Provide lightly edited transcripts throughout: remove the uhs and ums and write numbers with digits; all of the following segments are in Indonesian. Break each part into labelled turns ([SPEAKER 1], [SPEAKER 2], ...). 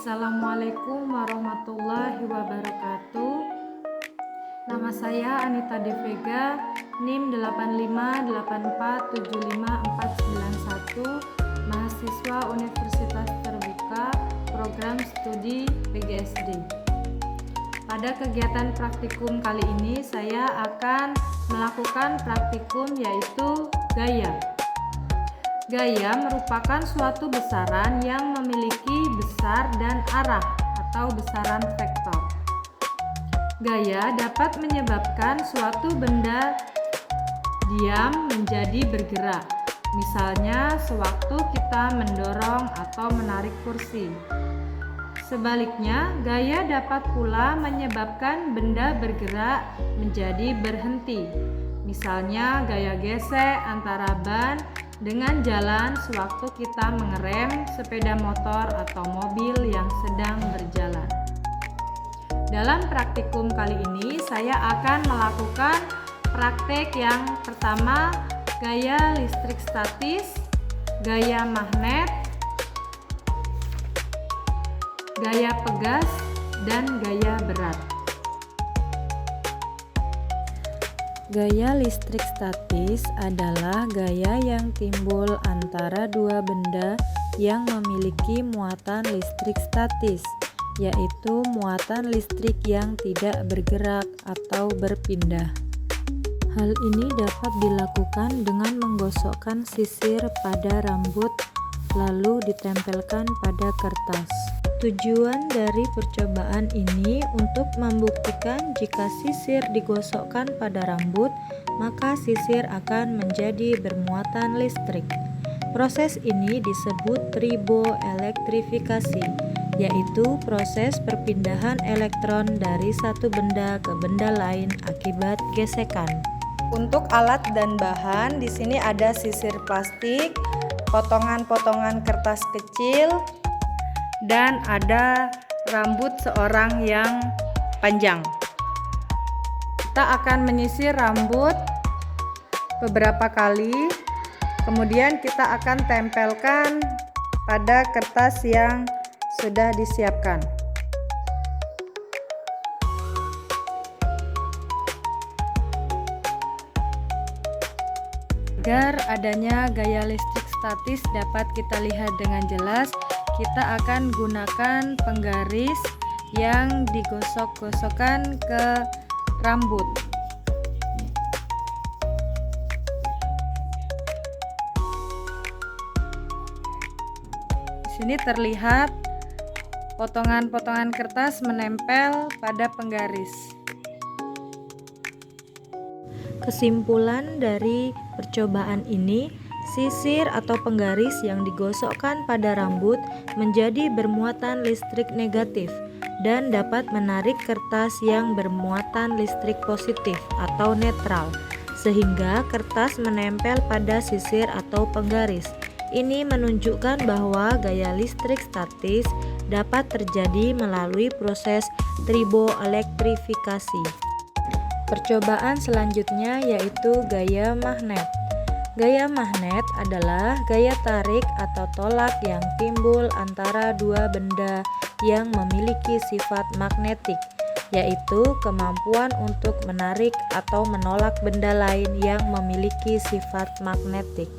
[SPEAKER 1] Assalamualaikum warahmatullahi wabarakatuh. Nama saya Anita De Vega, NIM 858475491, mahasiswa Universitas Terbuka, Program Studi PGSD. Pada kegiatan praktikum kali ini saya akan melakukan praktikum yaitu gaya. Gaya merupakan suatu besaran yang memiliki besar dan arah atau besaran vektor. Gaya dapat menyebabkan suatu benda diam menjadi bergerak. Misalnya sewaktu kita mendorong atau menarik kursi. Sebaliknya, gaya dapat pula menyebabkan benda bergerak menjadi berhenti. Misalnya gaya gesek antara ban dengan jalan sewaktu kita mengerem sepeda motor atau mobil yang sedang berjalan. Dalam praktikum kali ini saya akan melakukan praktek yang pertama, gaya listrik statis, gaya magnet, gaya pegas, dan gaya berat.
[SPEAKER 2] Gaya listrik statis adalah gaya yang timbul antara dua benda yang memiliki muatan listrik statis, yaitu muatan listrik yang tidak bergerak atau berpindah. Hal ini dapat dilakukan dengan menggosokkan sisir pada rambut lalu ditempelkan pada kertas. Tujuan dari percobaan ini untuk membuktikan jika sisir digosokkan pada rambut, maka sisir akan menjadi bermuatan listrik. Proses ini disebut triboelektrifikasi, yaitu proses perpindahan elektron dari satu benda ke benda lain akibat gesekan.
[SPEAKER 1] Untuk alat dan bahan, di sini ada sisir plastik, potongan-potongan kertas kecil, dan ada rambut seorang yang panjang. Kita akan menyisir rambut beberapa kali, kemudian kita akan tempelkan pada kertas yang sudah disiapkan. Agar adanya gaya listrik statis dapat kita lihat dengan jelas, kita akan gunakan penggaris yang digosok-gosokkan ke rambut. Di sini terlihat potongan-potongan kertas menempel pada penggaris.
[SPEAKER 2] Kesimpulan dari percobaan ini, sisir atau penggaris yang digosokkan pada rambut menjadi bermuatan listrik negatif dan dapat menarik kertas yang bermuatan listrik positif atau netral, sehingga kertas menempel pada sisir atau penggaris. Ini menunjukkan bahwa gaya listrik statis dapat terjadi melalui proses triboelektrifikasi. Percobaan selanjutnya yaitu gaya magnet. Gaya magnet adalah gaya tarik atau tolak yang timbul antara dua benda yang memiliki sifat magnetik, yaitu kemampuan untuk menarik atau menolak benda lain yang memiliki sifat magnetik.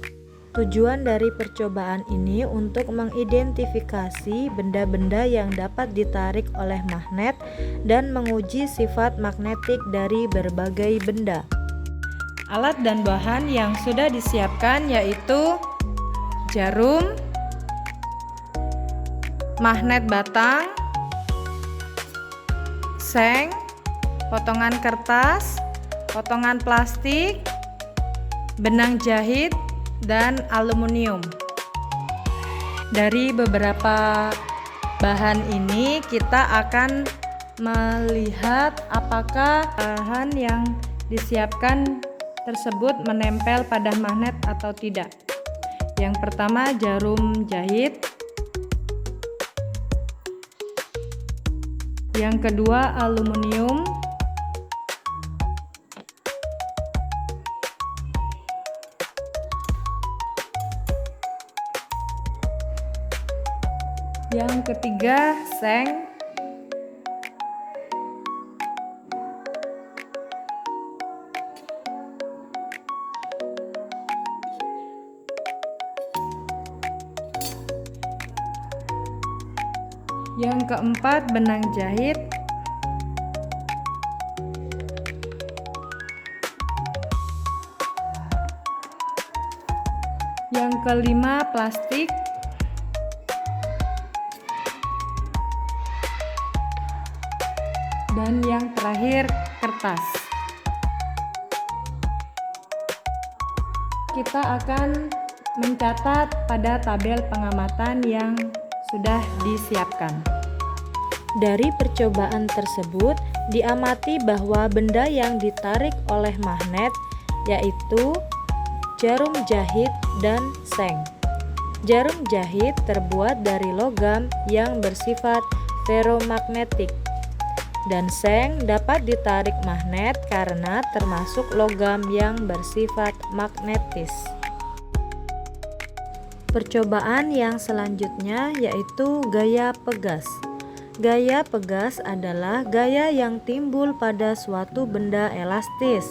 [SPEAKER 2] Tujuan dari percobaan ini untuk mengidentifikasi benda-benda yang dapat ditarik oleh magnet dan menguji sifat magnetik dari berbagai benda.
[SPEAKER 1] Alat dan bahan yang sudah disiapkan yaitu jarum, magnet batang, seng, potongan kertas, potongan plastik, benang jahit, dan aluminium. Dari beberapa bahan ini kita akan melihat apakah bahan yang disiapkan tersebut menempel pada magnet atau tidak. Yang pertama jarum jahit, yang kedua aluminium, Yang ketiga, seng. Yang keempat, benang jahit. Yang kelima, plastik. Dan yang terakhir, kertas. Kita akan mencatat pada tabel pengamatan yang sudah disiapkan.
[SPEAKER 2] Dari percobaan tersebut, diamati bahwa benda yang ditarik oleh magnet yaitu jarum jahit dan seng. Jarum jahit terbuat dari logam yang bersifat feromagnetik, dan seng dapat ditarik magnet karena termasuk logam yang bersifat magnetis. Percobaan yang selanjutnya yaitu gaya pegas. Gaya pegas adalah gaya yang timbul pada suatu benda elastis,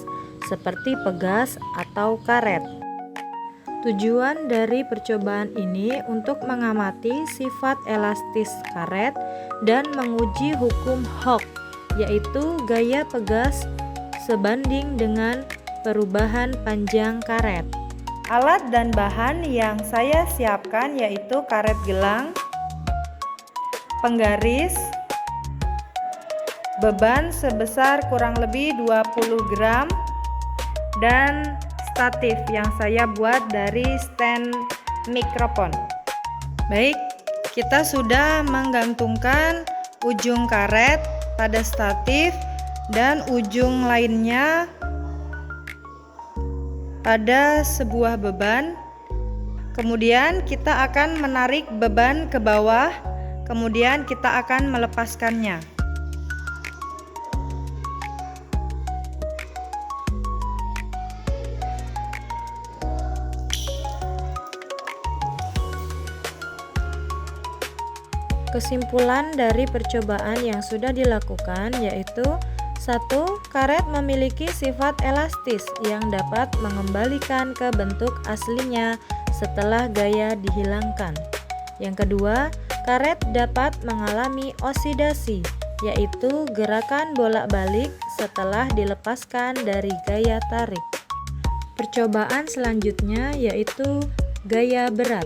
[SPEAKER 2] seperti pegas atau karet. Tujuan dari percobaan ini untuk mengamati sifat elastis karet dan menguji hukum Hooke, yaitu gaya pegas sebanding dengan perubahan panjang karet. Alat dan bahan yang saya siapkan yaitu karet gelang, penggaris, beban sebesar kurang lebih 20 gram, dan statif yang saya buat dari stand mikrofon. Baik, kita sudah menggantungkan ujung karet pada statif dan ujung lainnya pada sebuah beban. Kemudian kita akan menarik beban ke bawah, kemudian kita akan melepaskannya. Kesimpulan dari percobaan yang sudah dilakukan yaitu: 1. Karet memiliki sifat elastis yang dapat mengembalikan ke bentuk aslinya setelah gaya dihilangkan. Yang kedua, karet dapat mengalami oksidasi, yaitu gerakan bolak-balik setelah dilepaskan dari gaya tarik. Percobaan selanjutnya yaitu gaya berat.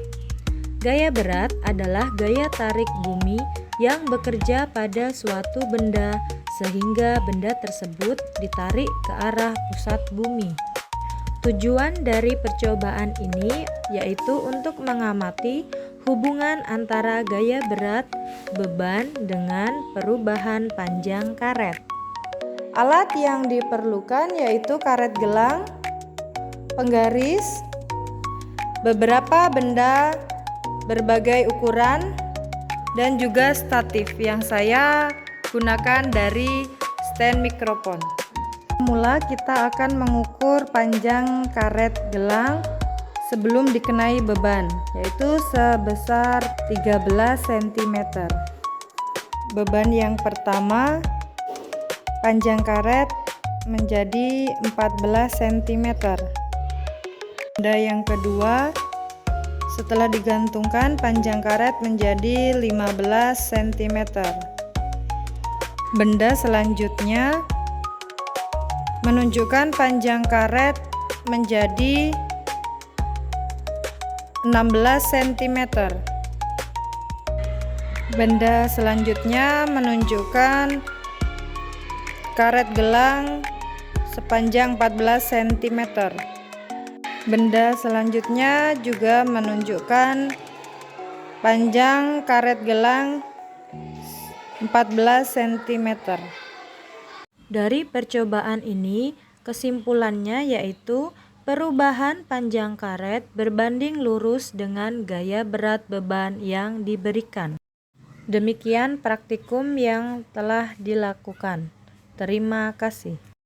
[SPEAKER 2] Gaya berat adalah gaya tarik bumi yang bekerja pada suatu benda sehingga benda tersebut ditarik ke arah pusat bumi. Tujuan dari percobaan ini yaitu untuk mengamati hubungan antara gaya berat beban dengan perubahan panjang karet. Alat yang diperlukan yaitu karet gelang, penggaris, beberapa benda berbagai ukuran, dan juga statif yang saya gunakan dari stand mikrofon. Mula kita akan mengukur panjang karet gelang sebelum dikenai beban, yaitu sebesar 13 cm. Beban yang pertama, panjang karet menjadi 14 cm. Benda yang kedua, setelah digantungkan panjang karet menjadi 15 cm. Benda selanjutnya menunjukkan panjang karet menjadi 16 cm. Benda selanjutnya menunjukkan karet gelang sepanjang 14 cm. Benda selanjutnya juga menunjukkan panjang karet gelang 14 cm. Dari percobaan ini, kesimpulannya yaitu perubahan panjang karet berbanding lurus dengan gaya berat beban yang diberikan. Demikian praktikum yang telah dilakukan. Terima kasih.